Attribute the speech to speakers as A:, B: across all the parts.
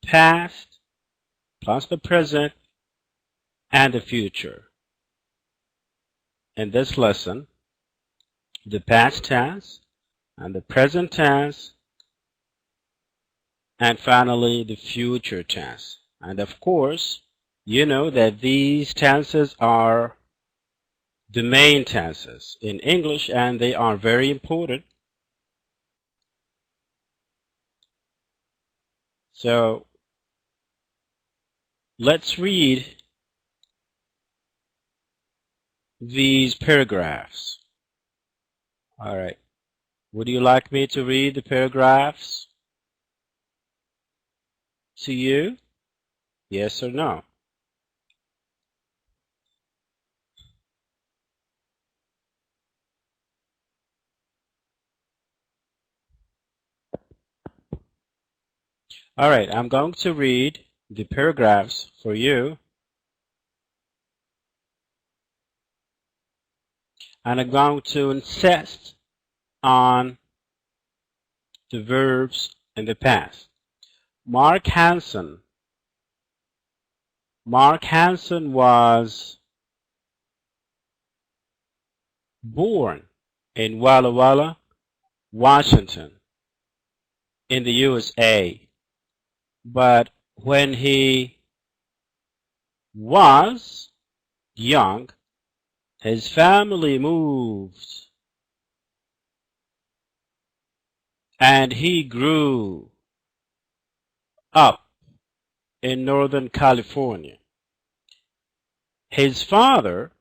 A: Past plus the present and the future. In this lesson, the past tense and the present tense, and finally the future tense. And of course, you know that these tenses are the main tenses in English, and they are very important. So let's read these paragraphs. All right. Would you like me to read the paragraphs to you? Yes or no? All right, I'm going to read the paragraphs for you. And I'm going to insist on the verbs in the past. Mark Hansen was born in Walla Walla, Washington, in the USA. But when he was young, his family moved and he grew up in Northern California. His father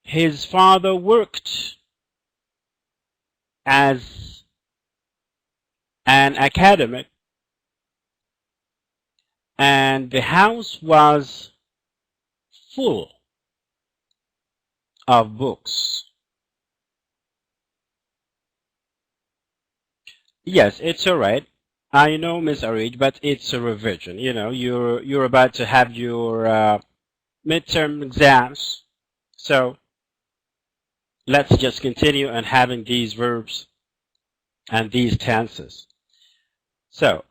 A: worked as an academic, and the house was full of books. Yes, it's all right. I know, Miss Arij, but it's a revision. You know, you're about to have your midterm exams, so let's just continue on having these verbs and these tenses. So,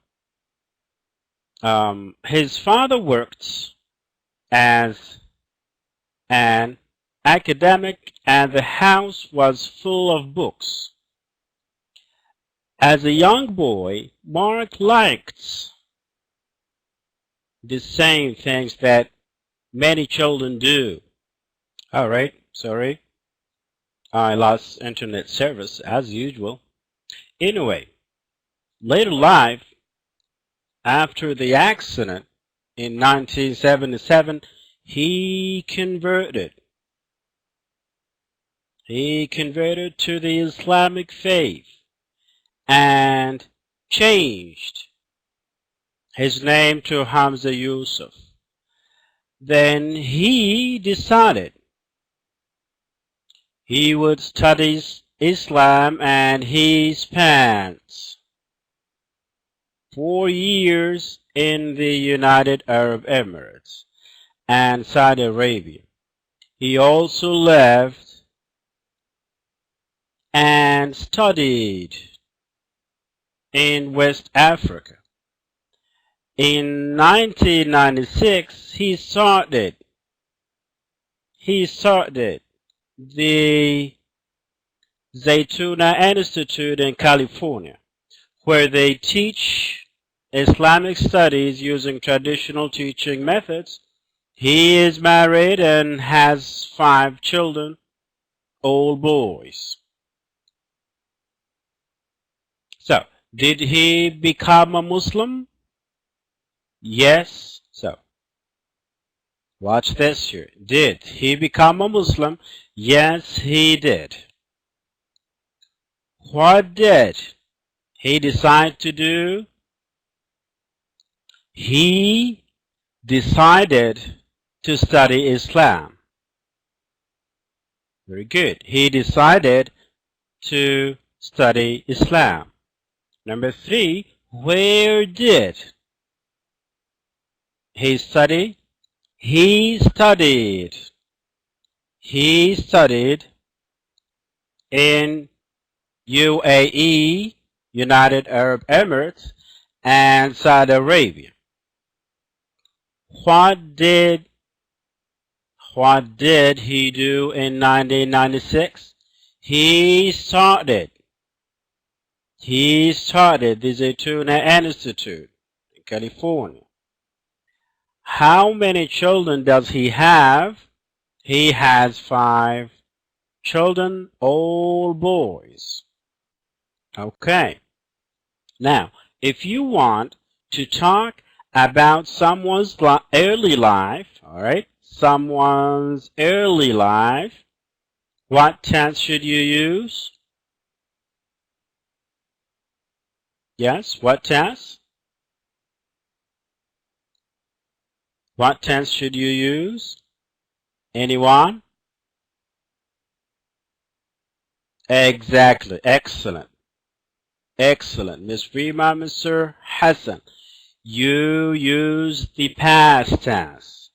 A: his father worked as an academic, and the house was full of books. As a young boy, Mark liked the same things that many children do. All right, sorry. I lost internet service as usual. Anyway, later life, after the accident in 1977, he converted to the Islamic faith and changed his name to Hamza Yusuf. Then he decided he would study Islam, and he spent 4 years in the United Arab Emirates and Saudi Arabia. He also left and studied in West Africa. In 1996, he started the Zaytuna Institute in California, where they teach Islamic studies using traditional teaching methods. He is married and has 5 children, all boys. So, did he become a Muslim? Yes. So, watch this here. Did he become a Muslim? Yes, he did. What did he decide to do? He decided to study Islam. Very good. He decided to study Islam. Number 3, where did he study? He studied in UAE, United Arab Emirates, and Saudi Arabia. What did he do in 1996? He started the Zaytuna Institute in California. How many children does he have? He has 5 children, all boys. Okay. Now, if you want to talk about someone's early life, all right, someone's early life, what tense should you use? Yes, what tense? What tense should you use? Anyone? Exactly. Excellent. Excellent. Miss Rima, Mr. Hassan. You use the past tense.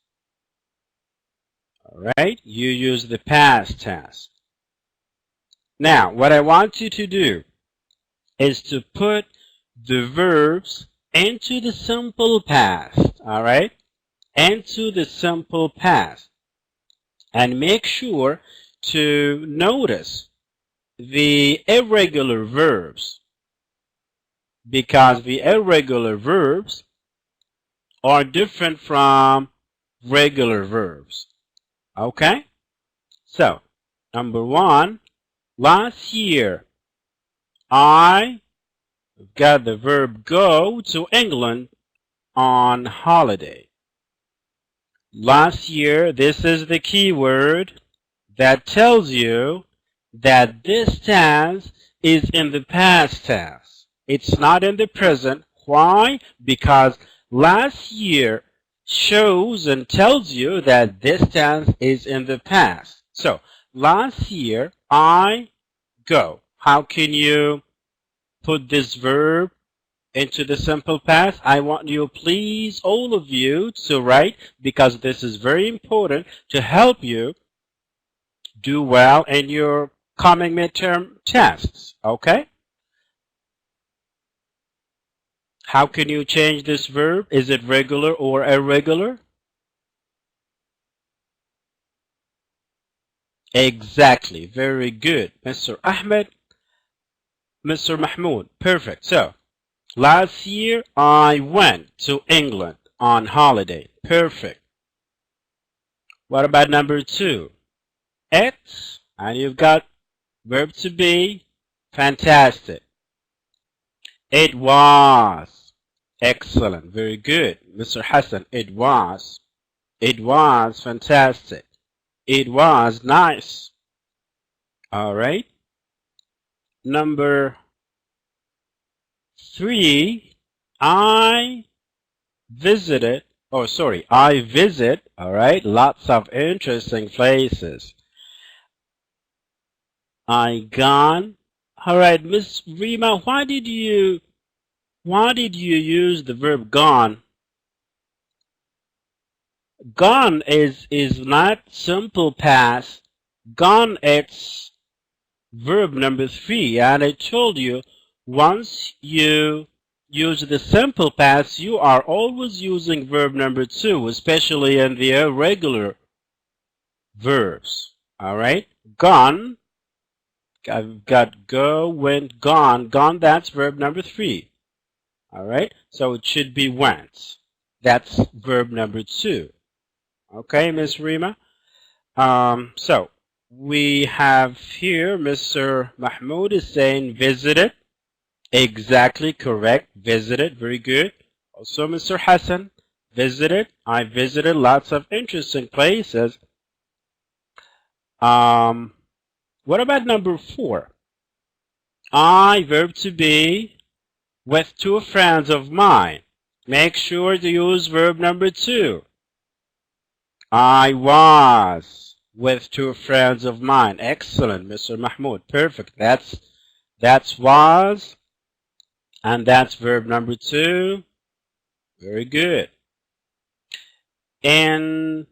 A: Alright? You use the past tense. Now, what I want you to do is to put the verbs into the simple past. Alright? Into the simple past. And make sure to notice the irregular verbs, because the irregular verbs are different from regular verbs. Okay? So, number 1, last year, I got the verb go to England on holiday. Last year, this is the key word that tells you that this tense is in the past tense. It's not in the present. Why? Because last year shows and tells you that this tense is in the past. So, last year, I go. How can you put this verb into the simple past? I want you, please, all of you, to write, because this is very important to help you do well in your coming midterm tests. Okay? How can you change this verb? Is it regular or irregular? Exactly. Very good. Mr. Ahmed, Mr. Mahmoud. Perfect. So, last year, I went to England on holiday. Perfect. What about number 2? It, and you've got verb to be. Fantastic. It was. Excellent. Very good. Mr. Hassan, it was. It was fantastic. It was nice. All right. Number 3, I visit, all right, lots of interesting places. I gone. All right, Miss Rima, why did you use the verb gone? Gone is not simple past. Gone, it's verb number 3, and I told you, once you use the simple past, you are always using verb number 2, especially in the irregular verbs. All right? Gone, I've got go, went, gone. Gone, that's verb number 3. All right? So it should be went. That's verb number 2. Okay, Miss Rima? So we have here Mr. Mahmoud is saying visited. Exactly correct. Visited. Very good. Also, Mr. Hassan, visited. I visited lots of interesting places. What about number 4? I, verb to be, with 2 friends of mine. Make sure to use verb number 2. I was with 2 friends of mine. Excellent, Mr. Mahmoud. Perfect. That's was, and that's verb number 2. Very good. In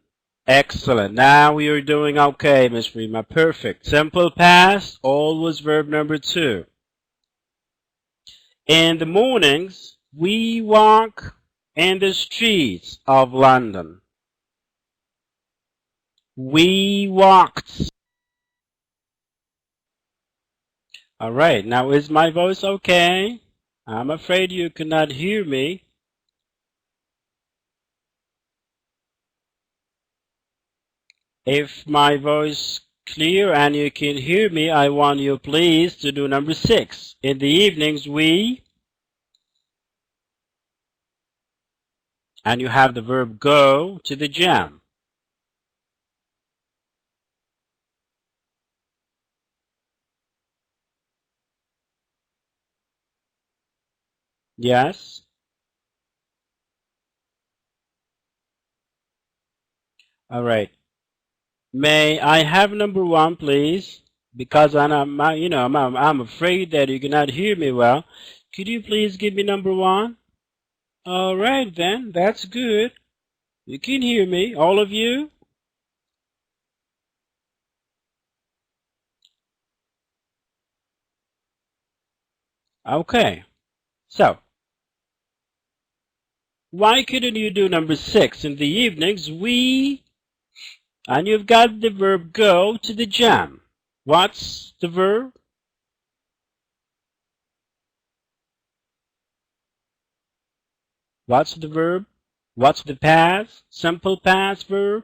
A: Excellent. Now we are doing okay, Miss Rima. Perfect. Simple past, always verb number 2. In the mornings, we walk in the streets of London. We walked. All right. Now, is my voice okay? I'm afraid you cannot hear me. If my voice clear and you can hear me, I want you please to do number 6. In the evenings, we, and you have the verb go to the gym. Yes? All right. May I have number 1, please? Because I'm afraid that you cannot hear me well. Could you please give me number 1? All right, then. That's good. You can hear me, all of you? Okay. So, why couldn't you do number 6? In the evenings, we, and you've got the verb go to the gym. What's the verb? What's the verb? What's the past? Simple past verb?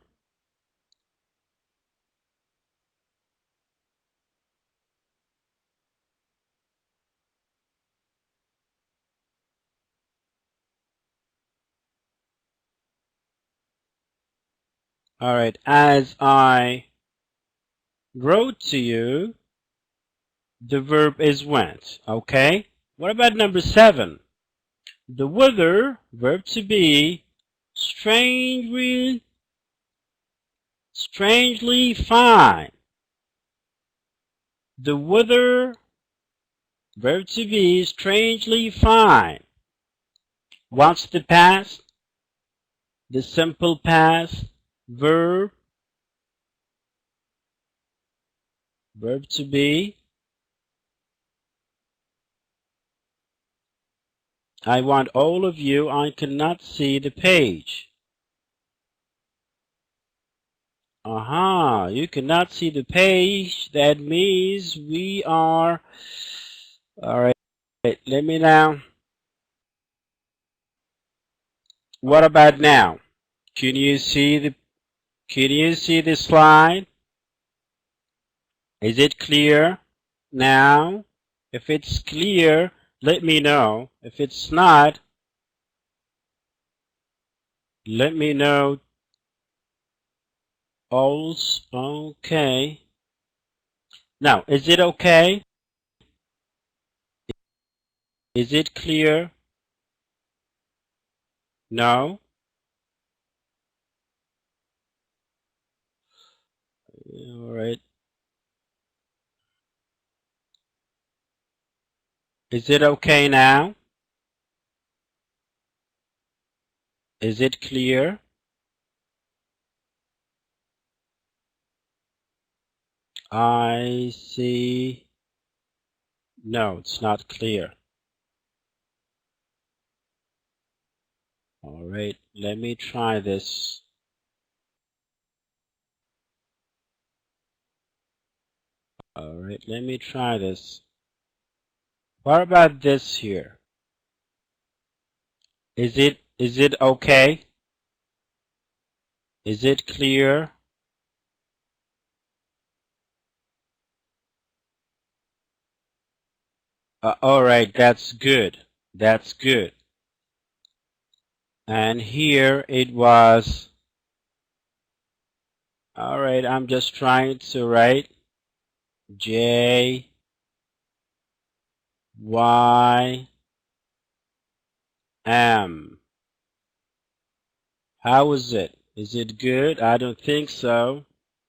A: All right. As I wrote to you, the verb is went. Okay. What about number 7? The weather, verb to be, strangely fine. The weather, verb to be, strangely fine. What's the past? The simple past verb, verb to be. I want all of you, I cannot see the page. Aha, you cannot see the page. That means we are, all right, let me now. What about now? Can you see the slide? Is it clear now? If it's clear, let me know. If it's not, let me know. Also, okay. Now, is it okay? Is it clear? No? All right. Is it okay now? Is it clear? I see. No, it's not clear. All right, let me try this. All right, let me try this. What about this here? Is it okay? Is it clear? All right, that's good. That's good. And here it was. All right, I'm just trying to write J Y M. How is it? Is it good? I don't think so.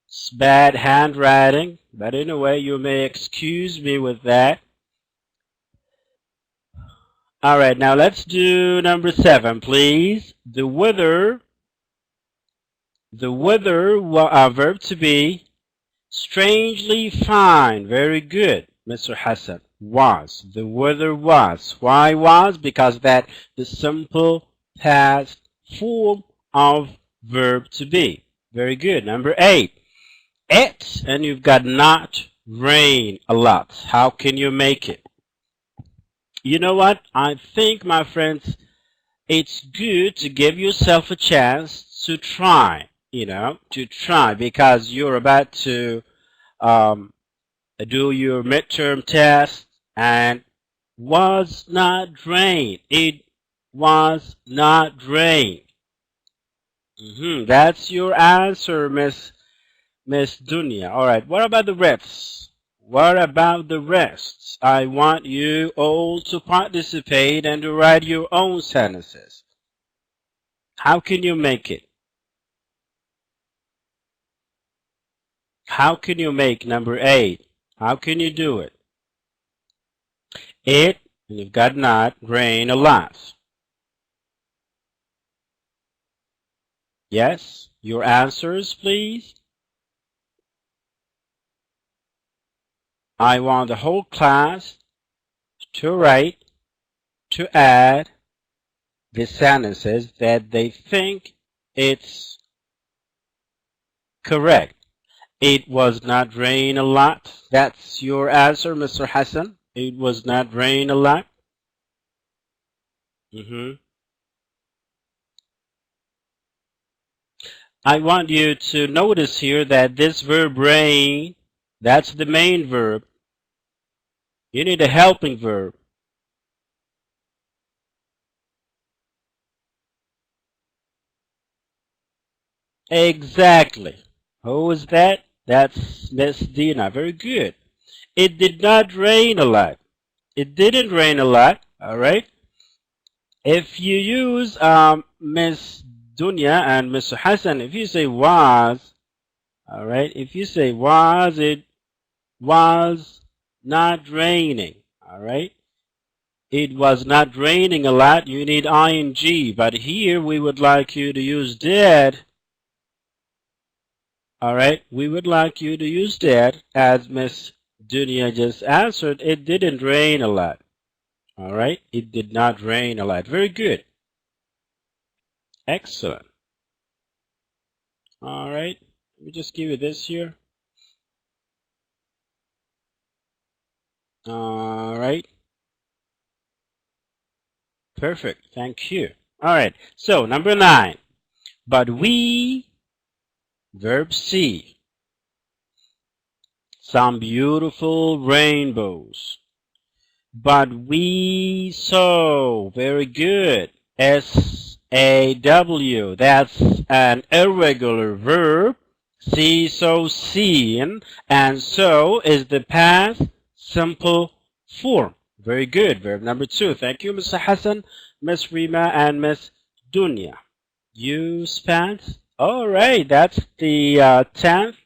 A: It's bad handwriting, but anyway, you may excuse me with that. All right, now let's do number 7, please. The The weather, verb to be, strangely fine. Very good, Mr. Hassan. Was. The weather was. Why was? Because that the simple past form of verb to be. Very good. Number 8. It, and you've got not rain a lot. How can you make it? You know what? I think, my friends, it's good to give yourself a chance to try, to try, because you're about to do your midterm test, and was not rain. It was not rain. That's your answer, Miss Dunya. All right. What about the rest? What about the rest? I want you all to participate and to write your own sentences. How can you make it? How can you make number 8? How can you do it? It, and you've got not, rain a lot. Yes? Your answers, please. I want the whole class to write, to add the sentences that they think it's correct. It was not rain a lot. That's your answer, Mr. Hassan. It was not rain a lot. I want you to notice here that this verb rain, that's the main verb. You need a helping verb. Exactly. Who is that? That's Miss Dina. Very good. It did not rain a lot. It didn't rain a lot. All right. If you use Miss Dunya and Mr. Hassan, if you say was, all right. If you say was, it was not raining. All right. It was not raining a lot. You need ing, but here we would like you to use did. All right, we would like you to use that, as Miss Dunya just answered. It didn't rain a lot. All right, it did not rain a lot. Very good. Excellent. All right, let me just give you this here. All right. Perfect. Thank you. All right, so number 9. But we, verb C. Some beautiful rainbows. But we saw. Very good. SAW. That's an irregular verb. See, so, seen. And so is the past simple form. Very good. Verb number 2. Thank you, Mr. Hassan, Miss Rima, and Miss Dunya. You spent. All right. That's the 10th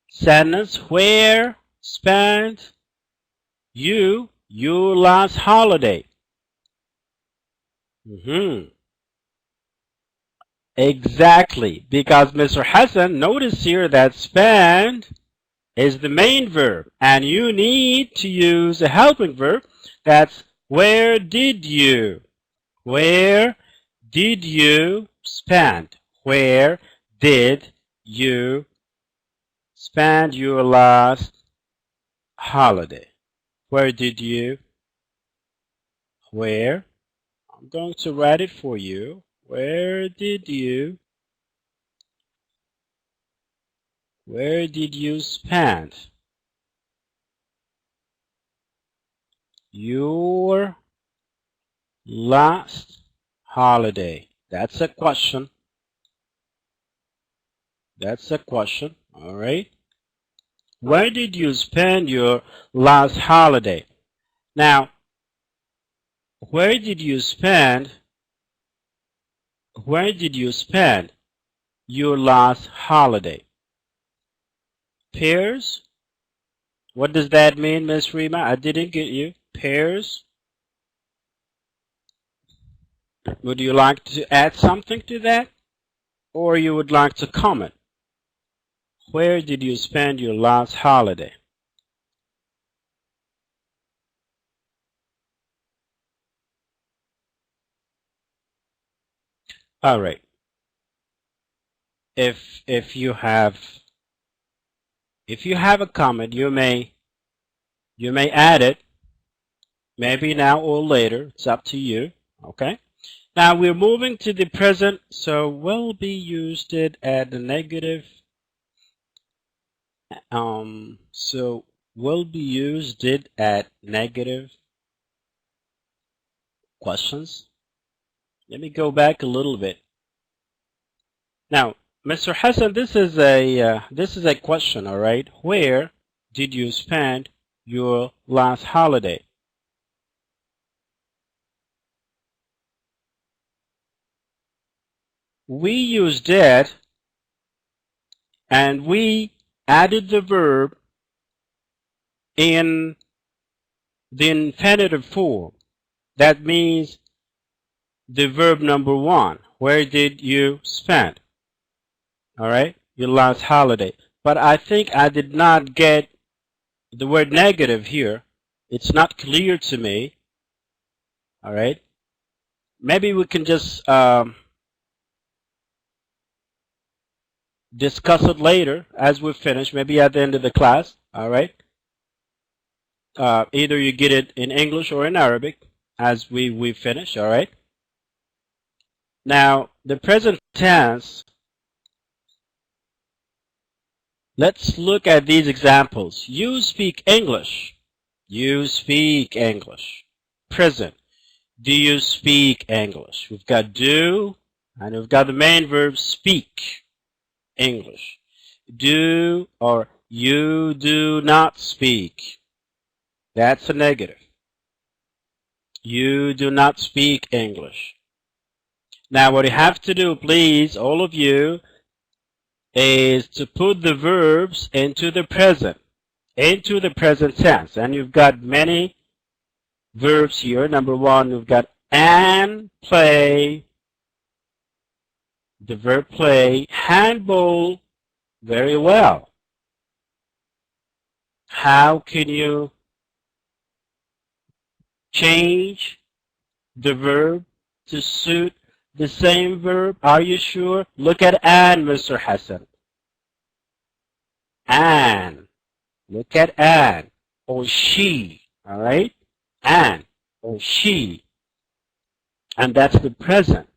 A: sentence. Where spent you your last holiday? Exactly, because Mr. Hassan, notice here that spend is the main verb, and you need to use a helping verb. That's where did you? Where did you spend? Where did you spend your last holiday? Where did you? Where? I'm going to write it for you. Where did you? Where did you spend your last holiday? That's a question. That's a question. All right. Where did you spend your last holiday? Now, where did you spend your last holiday? Pairs? What does that mean, Miss Rima? I didn't get you. Pairs? Would you like to add something to that? or you would like to comment. Where did you spend your last holiday? All right. If you have a comment, you may add it, maybe now or later. It's up to you. Okay. Now we're moving to the present, so will be used it at the negative. So will be used it at negative questions. Let me go back a little bit. Now, Mr. Hassan, this is a question, all right? Where did you spend your last holiday? We used it, and we added the verb in the infinitive form. That means the verb number 1. Where did you spend? All right, your last holiday. But I think I did not get the word negative here. It's not clear to me. All right. Maybe we can just discuss it later as we finish, maybe at the end of the class. All right. Either you get it in English or in Arabic as we finish. All right. Now, the present tense, let's look at these examples. You speak English. You speak English. Present. Do you speak English? We've got do, and we've got the main verb speak English. Do or you do not speak. That's a negative. You do not speak English. Now what you have to do, please, all of you, is to put the verbs into the present tense. And you've got many verbs here. Number 1, you've got and play, the verb play, handball, very well. How can you change the verb to suit the same verb? Are you sure? Look at an, Mr. Hassan. An. Look at an. Or she. All right? An. Or she. And that's the present.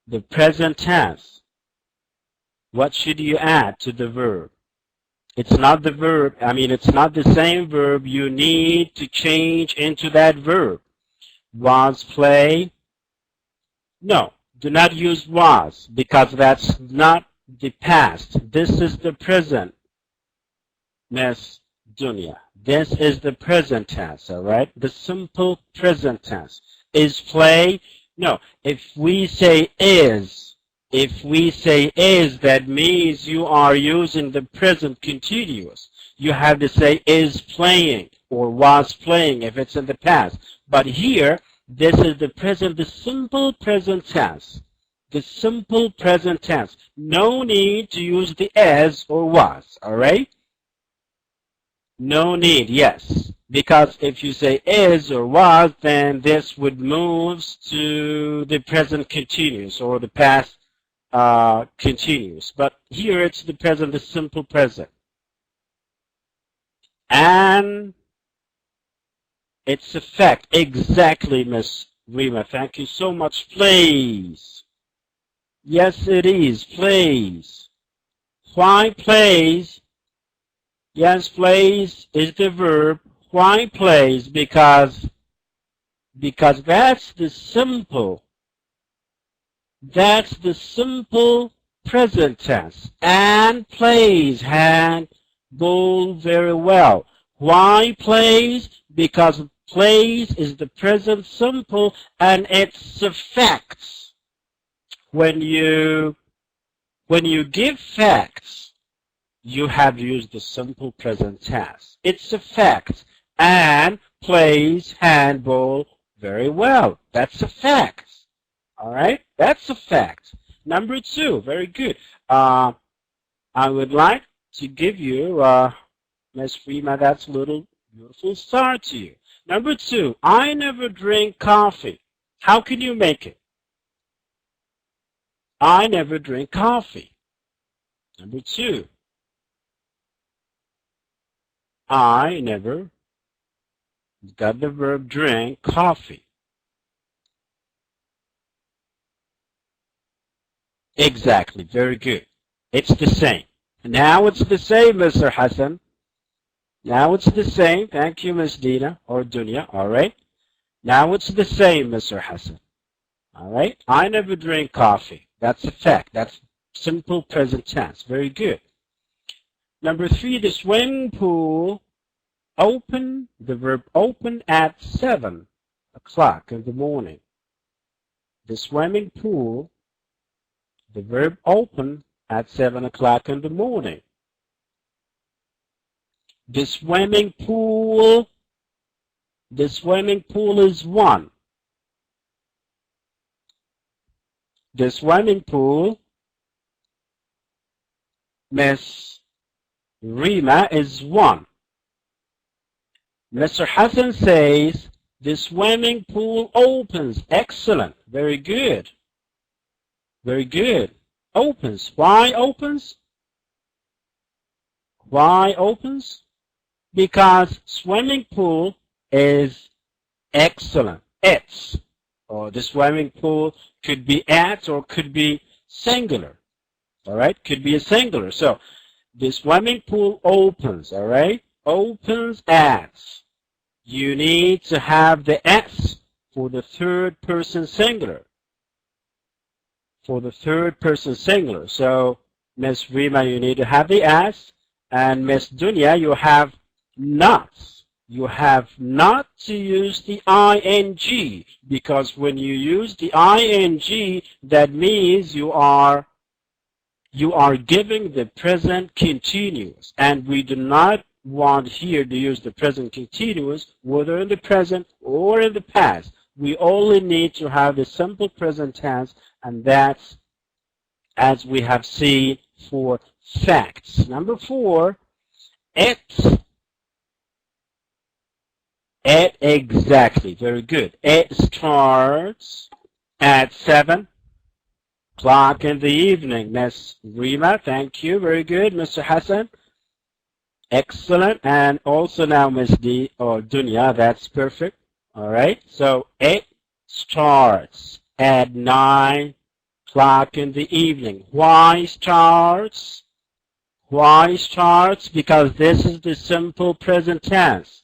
A: The present tense. What should you add to the verb? It's not the verb. It's not the same verb. You need to change into that verb. Was, play. No, do not use was, because that's not the past. This is the present, Miss Dunya. This is the present tense, all right? The simple present tense. Is play? No, if we say is, that means you are using the present continuous. You have to say is playing or was playing if it's in the past. But here, this is the present, the simple present tense. The simple present tense. No need to use the as or was, all right? No need, yes. Because if you say is or was, then this would move to the present continuous or the past continuous. But here it's the present, the simple present. And it's a fact. Exactly, Miss Rima. Thank you so much. Plays. Yes, it is. Plays. Why plays? Yes, plays is the verb. Why plays? Because that's the simple present tense. And plays handball very well. Why plays? Because plays is the present simple and it's a fact. When you give facts, you have used the simple present tense. It's a fact. And plays handball very well. That's a fact. All right? That's a fact. Number 2, very good. I would like to give you, Miss Rima, that's a little beautiful start to you. Number 2, I never drink coffee. How can you make it? I never drink coffee. Number 2, I never got the verb drink coffee. Exactly, very good. It's the same. Now it's the same, Mr. Hassan. Now it's the same. Thank you, Miss Dina or Dunya. All right. Now it's the same, Mr. Hassan. All right. I never drink coffee. That's a fact. That's simple present tense. Very good. Number 3, the swimming pool open, the verb open at 7 o'clock in the morning. The swimming pool, the verb open at 7 o'clock in the morning. The swimming pool is 1. The swimming pool, Miss Rima, is 1. Mr. Hassan says the swimming pool opens. Excellent. Very good. Very good. Opens. Why opens? Why opens? Because swimming pool is excellent. It's. Or the swimming pool could be at or could be singular. All right? Could be a singular. So the swimming pool opens. All right? Opens at. You need to have the S for the third person singular. For the third person singular. So Miss Rima, you need to have the S. And Miss Dunya, you have not. You have not to use the ing, because when you use the ing, that means you are giving the present continuous, and we do not want here to use the present continuous, whether in the present or in the past. We only need to have the simple present tense, and that's as we have seen for facts. Number 4, it exactly, very good. It starts at 7 o'clock in the evening. Miss Rima, thank you, very good. Mr. Hassan, excellent. And also now Miss D or Dunya, that's perfect. All right, so it starts at 9 o'clock in the evening. Why starts? Why starts? Because this is the simple present tense.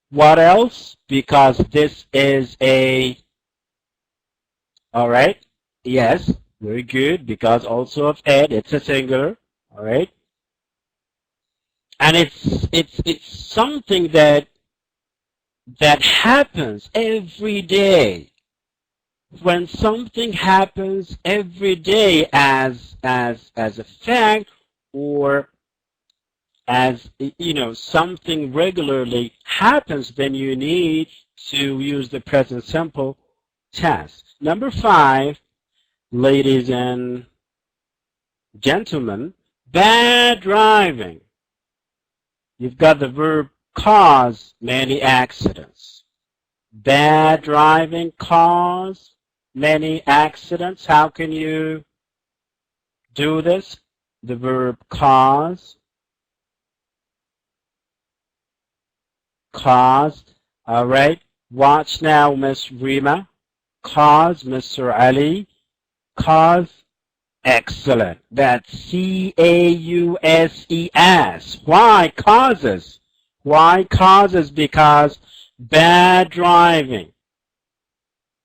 A: What else? Because this is a, all right, yes, very good, because also of ed, it's a singular, all right, and it's something that happens every day. When something happens every day as a fact, or as something regularly happens, then you need to use the present simple tense. Number 5, ladies and gentlemen, bad driving. You've got the verb cause many accidents. Bad driving cause many accidents. How can you do this? The verb cause. Cause. All right. Watch now, Miss Rima. Cause, Mr. Ali. Cause. Excellent. That's C-A-U-S-E-S. Why causes? Why causes? Because bad driving.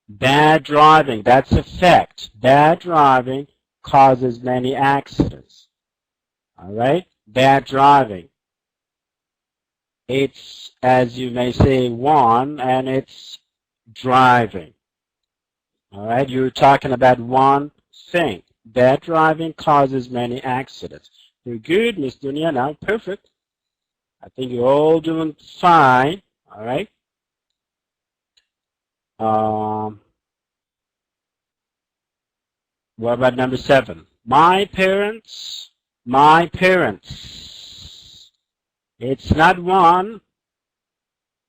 A: Bad driving. That's a fact. Bad driving causes many accidents. All right. Bad driving. It's, as you may say, one, and it's driving. All right. You're talking about one thing. Bad driving causes many accidents. You're good, Miss Dunya. Now, perfect. I think you're all doing fine. All right. What about number 7? My parents. My parents. It's not one.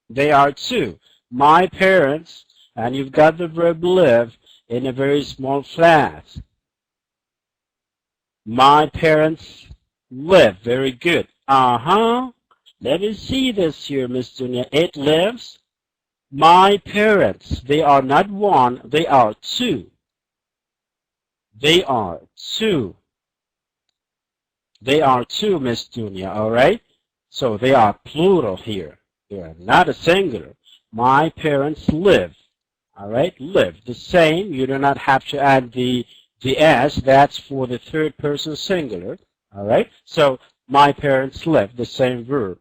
A: They are two. My parents. And you've got the verb live in a very small class. My parents live. Very good. Let me see this here, Miss Dunya. It lives. My parents. They are not one. They are two. They are two. They are two, Miss Dunya. All right? So they are plural here. They are not a singular. My parents live. All right? Live. The same. You do not have to add the S. That's for the third person singular. All right? So my parents live. The same verb.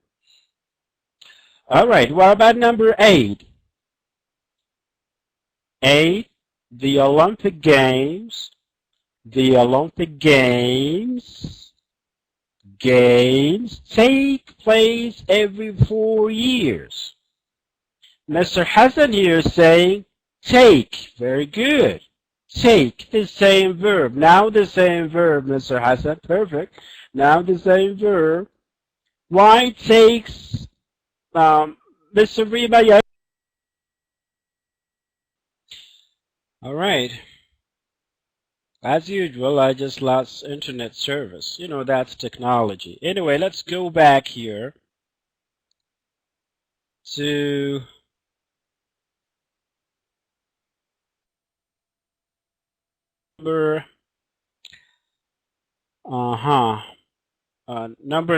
A: All right. What about number 8? 8. The Olympic Games. The Olympic Games take place every 4 years. Mr. Hassan here is saying take. Very good. Take, the same verb. Now the same verb, Mr. Hassan. Perfect. Now the same verb. Why takes, Mr. Reba? Yes. All right. As usual, I just lost internet service. You know, that's technology. Anyway, let's go back here to number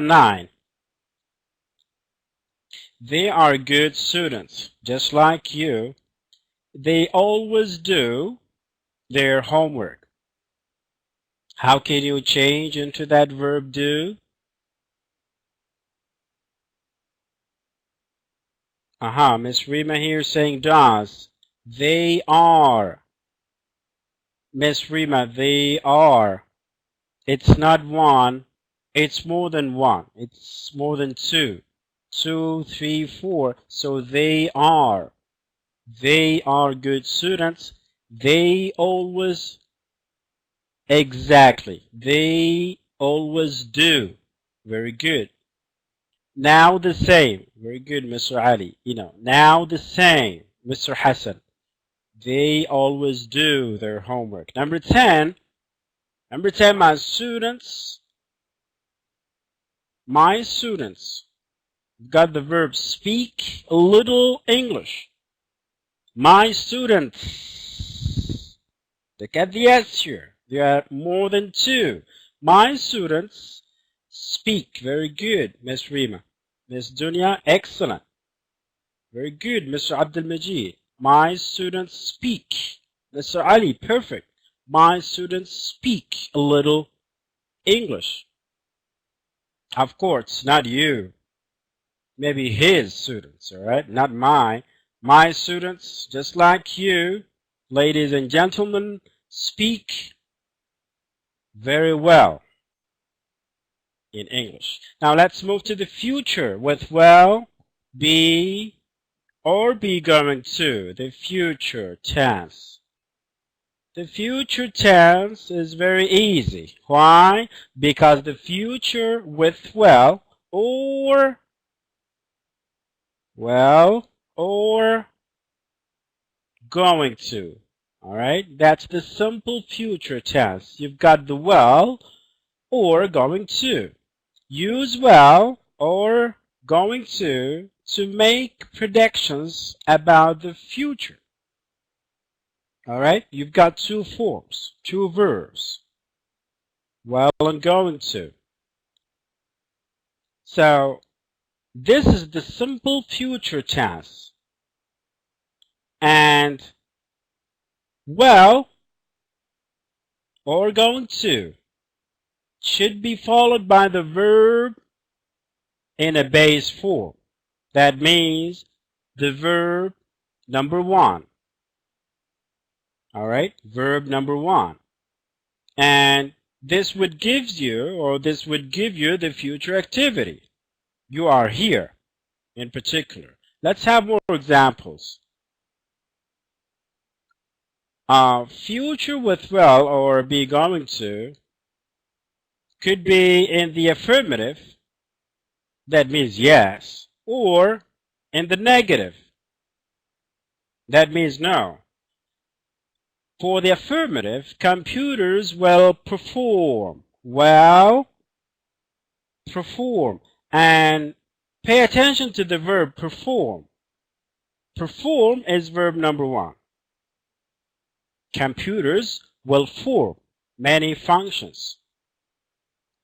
A: 9. They are good students, just like you. They always do their homework. How can you change into that verb do? Miss Rima here saying does. They are. Miss Rima, they are. It's not one. It's more than one. It's more than two. 2, 3, 4. So they are. They are good students. They always. Exactly. They always do. Very good. Now the same. Very good, Mr. Ali. Now the same, Mr. Hassan. They always do their homework. Number 10. Number 10, my students. My students. We've got the verb speak a little English. My students. Look at the S here. There are more than two. My students speak. Very good, Miss Rima. Miss Dunya, excellent. Very good, Mr. Abdul Majid. My students speak. Mr. Ali, perfect. My students speak a little English. Of course, not you. Maybe his students, all right? Not mine. My students, just like you, ladies and gentlemen, speak very well in English. Now let's move to the future with will, be, or be going to. The future tense. The future tense is very easy. Why? Because the future with will or going to. All right? That's the simple future tense. You've got the will or going to. Use will or going to make predictions about the future. All right? You've got two forms, two verbs. Well and going to. So this is the simple future tense. And well or going to should be followed by the verb in a base form. That means the verb number 1. All right, verb number 1. And this would give you the future activity. You are here in particular. Let's have more examples. Future with will or be going to could be in the affirmative, that means yes, or in the negative, that means no. For the affirmative, computers will perform. Well, perform. And pay attention to the verb perform. Perform is verb number 1. Computers will form many functions.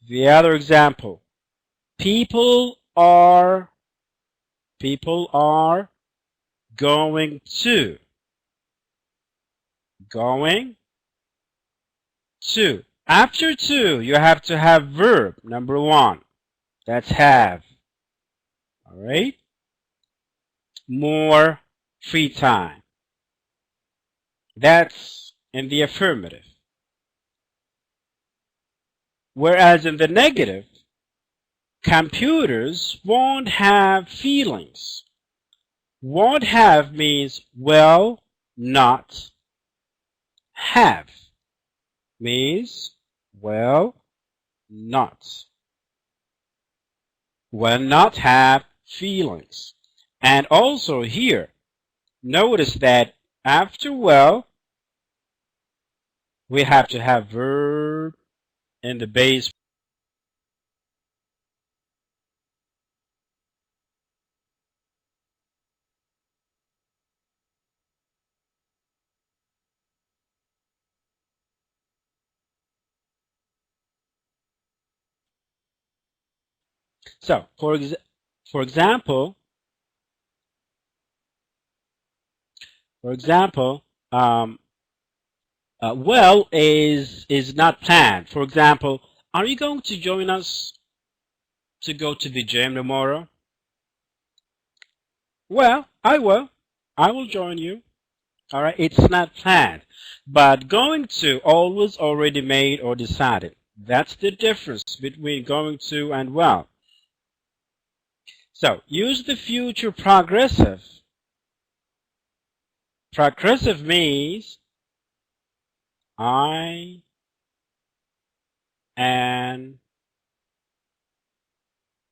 A: The other example, people are going to. Going to. After to, you have to have verb number 1. That's have. All right? More free time. That's in the affirmative. Whereas in the negative, computers won't have feelings. Won't have means will not have. Means will not. Will not have feelings. And also here, notice that after will, we have to have verb in the base. So, for example, well is not planned. For example, are you going to join us to go to the gym tomorrow? Well, I will. I will join you. All right, it's not planned, but going to always already made or decided. That's the difference between going to and will. So use the future progressive. Progressive means I and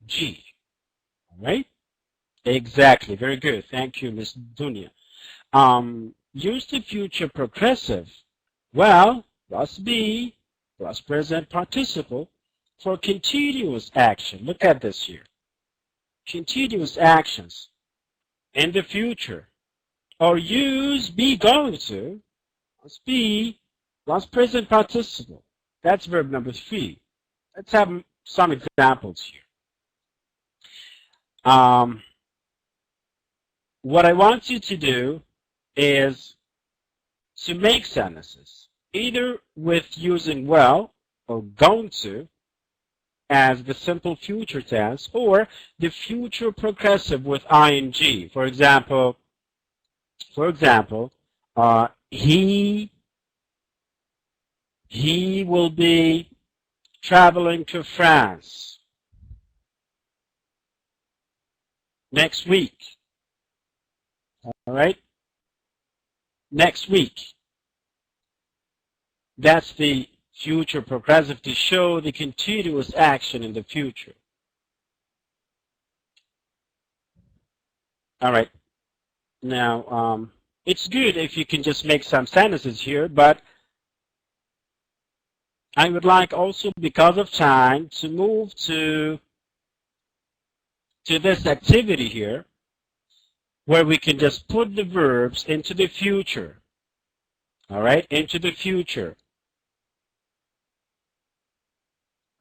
A: G. All right? Exactly. Very good. Thank you, Ms. Dunya. Use the future progressive. Well, plus be plus present participle for continuous action. Look at this here. Continuous actions in the future. Or use be going to plus be plus present participle. That's verb number 3. Let's have some examples here. What I want you to do is to make sentences, either with using will or going to as the simple future tense, or the future progressive with ing. For example, he will be traveling to France next week. All right? Next week. That's the future progressive to show the continuous action in the future. All right. Now, it's good if you can just make some sentences here, but I would like also, because of time, to move to this activity here, where we can just put the verbs into the future. All right, into the future.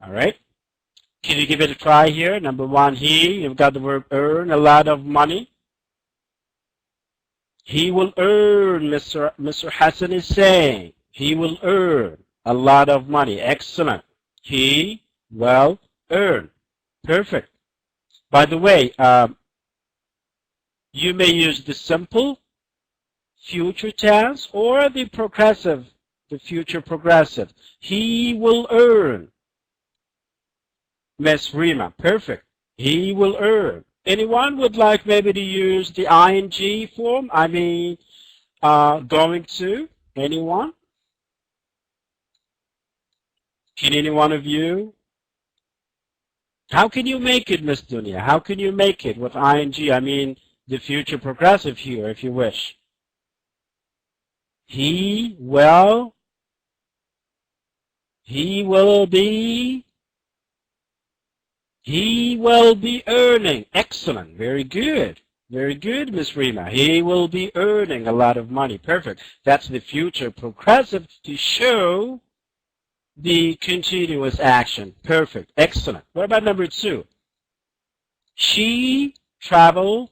A: All right. Can you give it a try here? Number 1, you've got the verb earn a lot of money. He will earn, Mr. Hassan is saying. He will earn a lot of money. Excellent. He will earn. Perfect. By the way, you may use the simple future tense or the progressive, the future progressive. He will earn. Miss Rima, perfect. He will earn. Anyone would like maybe to use the ing form? I mean, going to Anyone? Can any one of you? How can you make it, Miss Dunya? How can you make it with ing? I mean, the future progressive here, if you wish. He will be earning. Excellent. Very good. Very good, Miss Rima. He will be earning a lot of money. Perfect. That's the future progressive to show the continuous action. Perfect. Excellent. What about number 2? She traveled,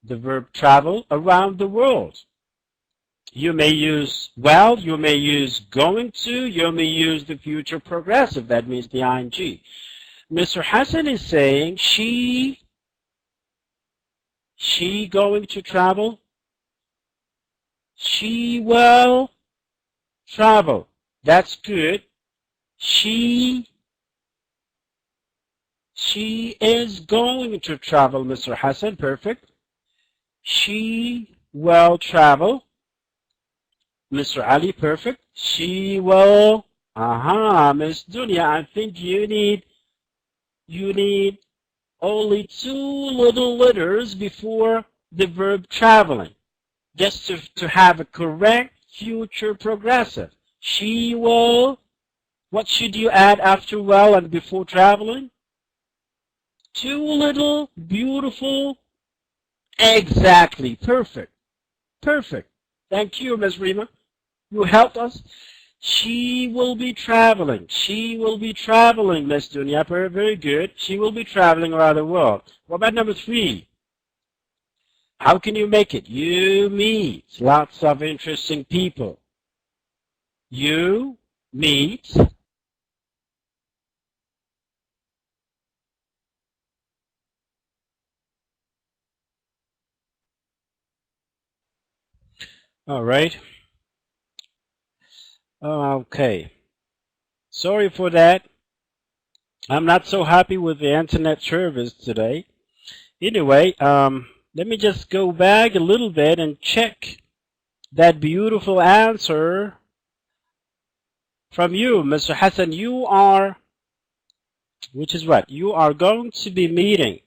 A: the verb travel, around the world. You may use well, you may use going to, you may use the future progressive. That means the ing. Mr. Hassan is saying she going to travel. She will travel. That's good. She is going to travel, Mr. Hassan. Perfect. She will travel. Mr. Ali, perfect. She will. Miss Dunya, I think you need only 2 little letters before the verb traveling, just to have a correct future progressive. She will. What should you add after well and before traveling? 2 little beautiful. Exactly. Perfect. Perfect. Thank you, Ms. Rima. You helped us. She will be traveling. She will be traveling, Ms. Dunya. Very good. She will be traveling around the world. What about number 3? How can you make it? You meet lots of interesting people. You meet all right. Okay. Sorry for that. I'm not so happy with the internet service today. Anyway, let me just go back a little bit and check that beautiful answer from you, Mr. Hassan. You are, which is what? You are going to be meeting.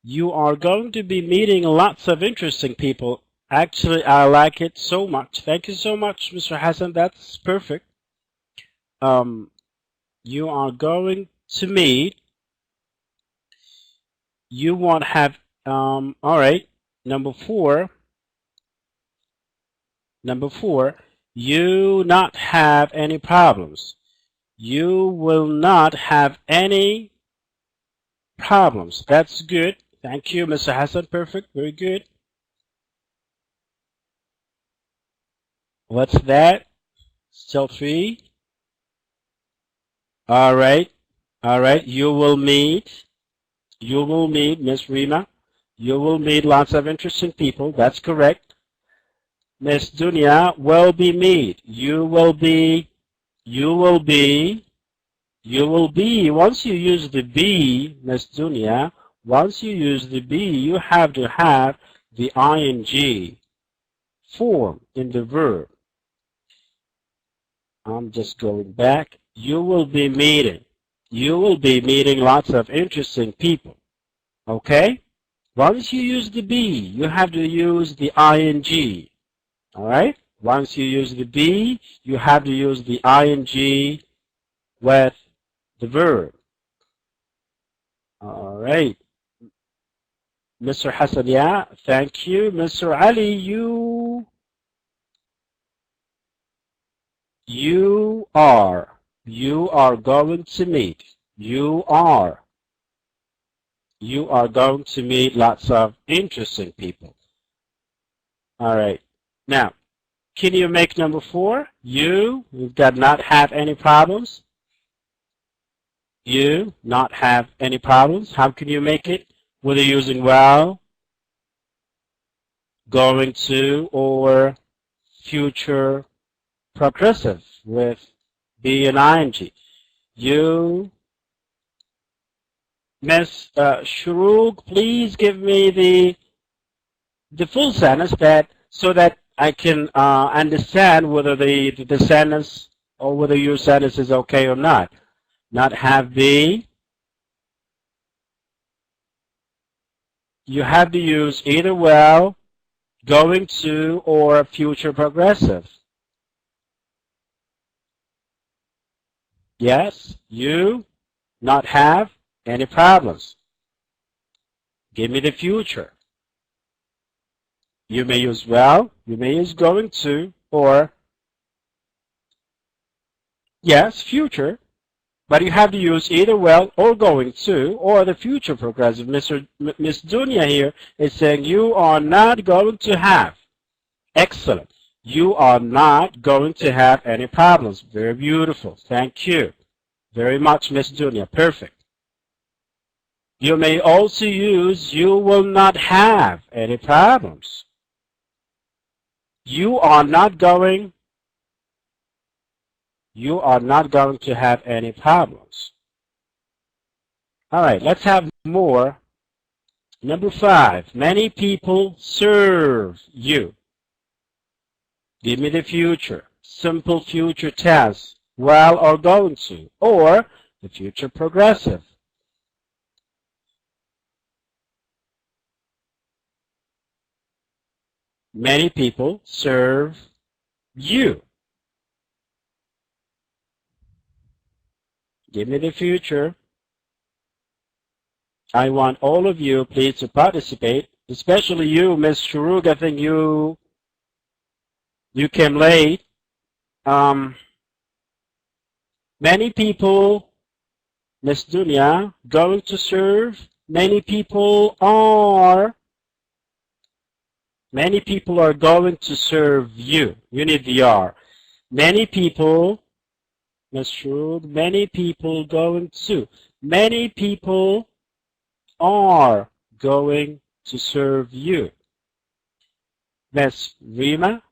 A: You are going to be meeting lots of interesting people. Actually, I like it so much. Thank you so much, Mr. Hassan. That's perfect. You are going to meet. You won't have, all right. Number 4, you not have any problems. You will not have any problems. That's good. Thank you, Mr. Hassan. Perfect. Very good. What's that? Still 3. All right. All right. You will meet, Miss Rima. You will meet lots of interesting people. That's correct. Miss Dunya will be meet. You will be. Once you use the be, Miss Dunya, once you use the be, you have to have the ing form in the verb. I'm just going back. You will be meeting. You will be meeting lots of interesting people. Okay? Once you use the be, you have to use the ing. All right? Once you use the be, you have to use the ing with the verb. All right. Mr. Hassan, yeah, thank you. Mr. Ali, you are going to meet. You are going to meet lots of interesting people. All right. Now, can you make number 4? You did not have any problems. You not have any problems. How can you make it? Whether using well, going to, or future progressive with be and ing. You, Miss Shuruk, please give me the full sentence so that I can understand whether the sentence or whether your sentence is okay or not. Not have be. You have to use either will, going to, or future progressive. Yes, you not have any problems. Give me the future. You may use will, you may use going to, or yes, future. But you have to use either will or going to or the future progressive. Miss Dunya here is saying you are not going to have. Excellent. You are not going to have any problems. Very beautiful. Thank you very much, Miss Dunya. Perfect. You may also use you will not have any problems. You are not going to have any problems. All right, let's have more. Number 5, many people serve you. Give me the future. Simple future tense, will or going to, or the future progressive. Many people serve you. Give me the future. I want all of you, please, to participate, especially you, Miss Shurug. I think you came late. Many people, Miss Dunya, going to serve. Many people are going to serve you. You need the R. Many people. Miss Shurug, many people going to. Many people are going to serve you. Miss Rima,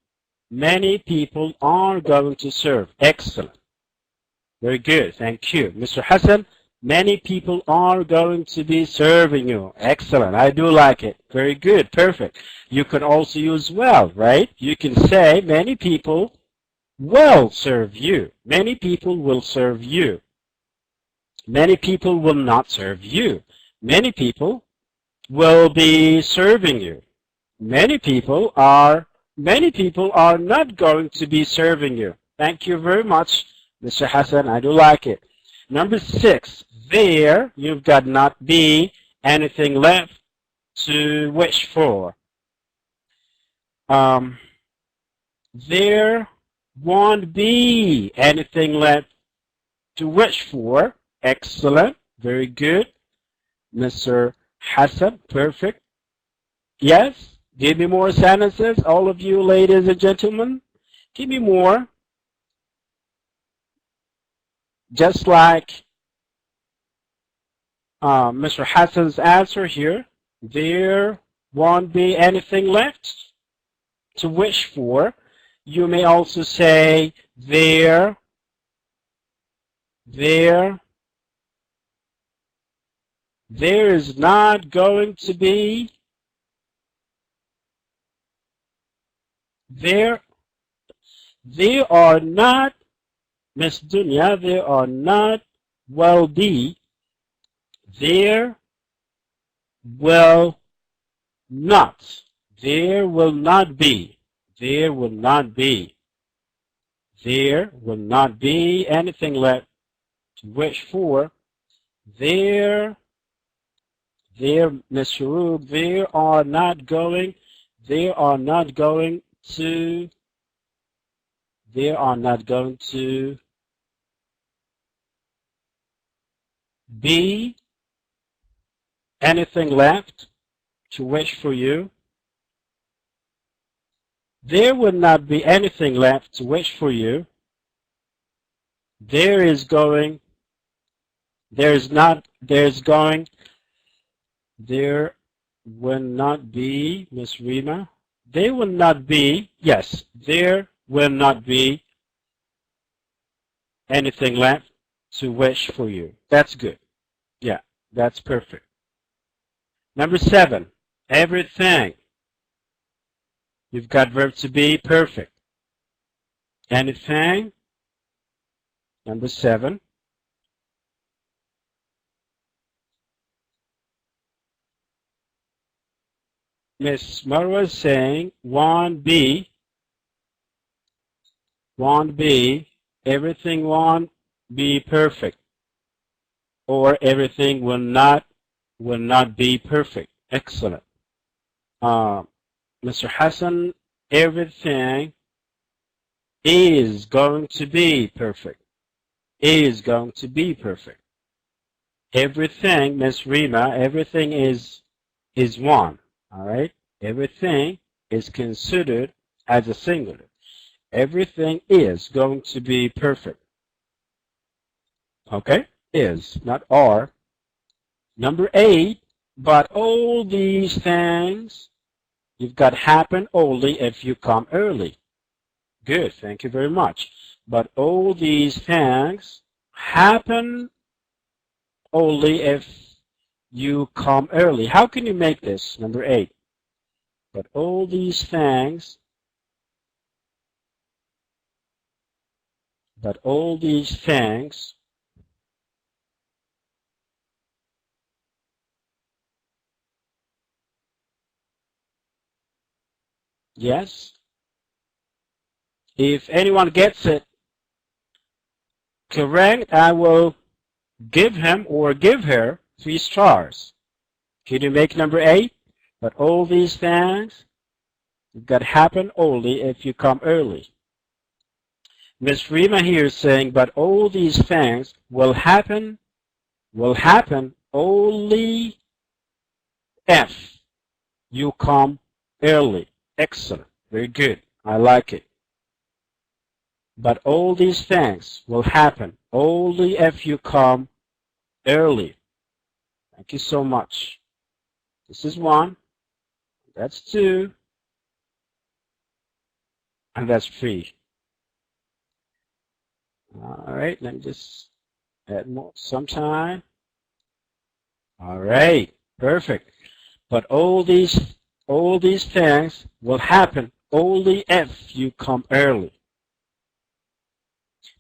A: many people are going to serve. Excellent. Very good. Thank you. Mr. Hassan, many people are going to be serving you. Excellent. I do like it. Very good. Perfect. You can also use well, right? You can say many people will serve you. Many people will serve you. Many people will not serve you. Many people will be serving you. Many people are not going to be serving you. Thank you very much, Mr. Hassan. I do like it. Number 6, there you've got not be anything left to wish for. There won't be anything left to wish for. Excellent. Very good. Mr. Hassan, perfect. Yes, give me more sentences, all of you ladies and gentlemen. Give me more. Just like Mr. Hassan's answer here, there won't be anything left to wish for. You may also say there is not going to be, there are not, Miss Dunya, there are not, will be, there will not, there will not be, there will not be, there will not be anything left to wish for. There, Miss Shurub, they are not going to be anything left to wish for you. There will not be anything left to wish for you. There is going, there's not, there's going, there will not be, Miss Rima, there will not be, yes, there will not be anything left to wish for you. That's good. Yeah, that's perfect. Number 7, everything. You've got verb to be perfect. Anything? Number 7. Miss Marwa is saying 1B, everything won't be perfect, or everything will not be perfect. Excellent. Mr. Hassan, everything is going to be perfect. Is going to be perfect. Everything, Miss Rima, everything is one. All right. Everything is considered as a singular. Everything is going to be perfect. Okay. Is, not are. Number 8. But all these things you've got happen only if you come early. Good. Thank you very much. But all these things happen only if you come early. How can you make this? Number 8. But all these things, yes. If anyone gets it correct, I will give him or give her 3 stars. Can you make number 8? But all these things that happen only if you come early. Miss Rima here is saying, but all these things will happen only if you come early. Excellent. Very good. I like it. But all these things will happen only if you come early. Thank you so much. This is 1. That's 2. And that's 3. All right. Let me just add some time. All right. Perfect. But all these things will happen only if you come early.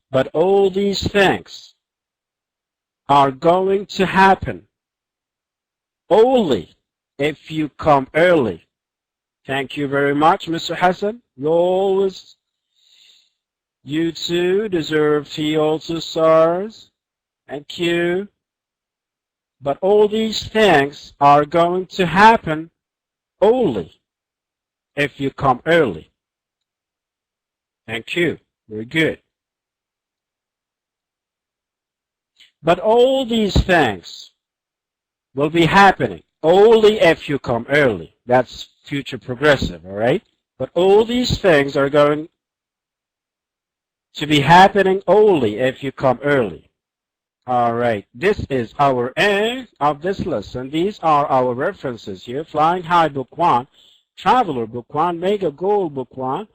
A: But all these things are going to happen only if you come early. Thank you very much, Mr. Hassan. You too deserve 3 also stars. Thank you. But all these things are going to happen only if you come early. Thank you. Very good. But all these things will be happening only if you come early. That's future progressive, all right? But all these things are going to be happening only if you come early. All right, this is our end of this lesson. These are our references here. Flying High Book 1, Traveler Book 1, Mega Gold Book 1.